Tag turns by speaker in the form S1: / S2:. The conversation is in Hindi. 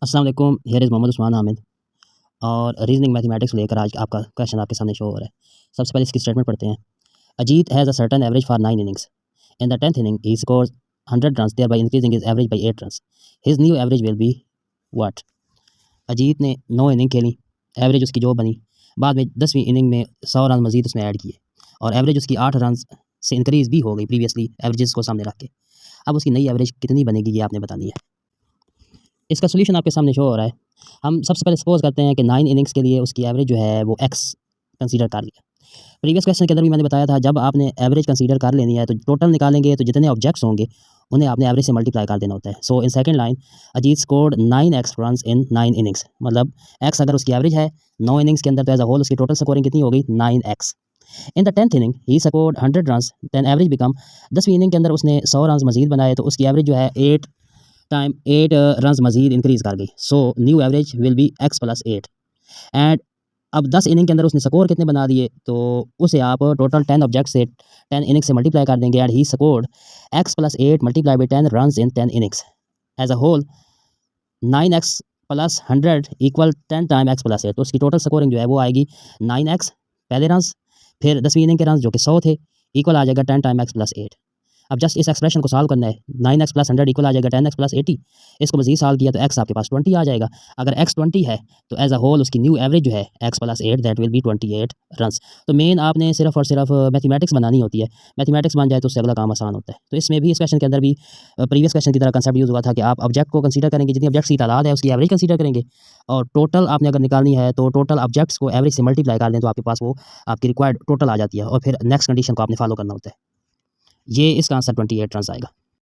S1: अस्सलाम वालेकुम, हियर इज़ मोहम्मद उस्मान हामिद और रीजनिंग मैथमेटिक्स लेकर आज आपका क्वेश्चन आपके सामने शो हो रहा है। सबसे पहले इसकी स्टेटमेंट पढ़ते हैं। Ajit has a certain average for 9 innings. In the 10th inning he scores 100 runs thereby increasing his average by 8 runs. His new average will be what? Ajit ने 9 इनिंग खेली, एवरेज उसकी जो बनी, बाद में 10वीं इनिंग में 100 रन मज़ीद उसने ऐड किए और एवरेज उसकी 8 रन से इंक्रीज़ भी हो गई प्रीवियसली एवरेजेस को सामने रख के। अब उसकी नई एवरेज कितनी बनेगी ये आपने बतानी है। इसका सॉल्यूशन आपके सामने शो हो रहा है। हम सबसे पहले सपोज़ करते हैं कि 9 इनिंग्स के लिए उसकी एवरेज जो है वो एक्स कंसीडर कर लिया। प्रीवियस क्वेश्चन के अंदर भी मैंने बताया था जब आपने एवरेज कंसीडर कर लेनी है तो टोटल निकालेंगे तो जितने ऑब्जेक्ट्स होंगे उन्हें आपने एवरेज से मल्टीप्लाई कर देना होता है। So in second line Ajit scored 9x runs in 9 innings, मतलब एक्स अगर उसकी एवरेज है 9 इनिंग्स के अंदर तो एज अ होल उसकी टोटल स्कोरिंग कितनी हो गई 9x। In the 10th inning ही scored 100 runs, then average become 10वीं इनिंग के अंदर उसने 100 रन मजीद बनाए तो उसकी एवरेज जो है 8 रन मजीद इंक्रीज़ कर गई। So new average will B x plus 8 and अब 10 इनिंग के अंदर उसने स्कोर कितने बना दिए तो उसे आप टोटल 10 ऑब्जेक्ट से 10 इनिंग से मल्टीप्लाई कर देंगे and he scored X plus 8 multiply by 10 run in 10 innings as a whole 9x plus 100 equal 10 time X plus 8। तो उसकी टोटल स्कोरिंग जो है वो आएगी 9x पहले रन, फिर 10वीं इनिंग के रन जो कि 100 थे इक्वल आ जाएगा 10 टाइम एक्स प्लस 8। अब जस्ट इस एक्सप्रेशन को सॉल्व करना है। 9x प्लस 100 इक्वल आ जाएगा 10x प्लस 80। इसको मजीद सॉल्व किया तो x आपके पास 20 आ जाएगा। अगर x 20 है तो एज अ होल उसकी न्यू एवरेज जो है x plus 8 that will be 28 runs. तो मेन आपने सिर्फ और सिर्फ मैथमेटिक्स बनानी होती है। मैथमेटिक्स बन जाए तो उससे अगला काम आसान होता है। तो इसमें भी इस क्वेश्चन के अंदर भी प्रीवियस क्वेश्चन की तरह कंसेप्ट यूज़ हुआ था कि आप ऑब्जेक्ट को कंसीडर करेंगे, जितनी ऑब्जेक्ट्स की तादाद है उसकी एवरेज कंसीडर करेंगे और टोटल आपने अगर निकालनी है तो टोटल ऑब्जेक्ट्स को एवरेज से मल्टीप्लाई कर दें तो आपके पास वो आपकी रिक्वायर्ड टोटल आ जाती है और फिर नेक्स्ट कंडीशन को आपने फॉलो करना होता है। ये इसका आंसर 28 रन आएगा।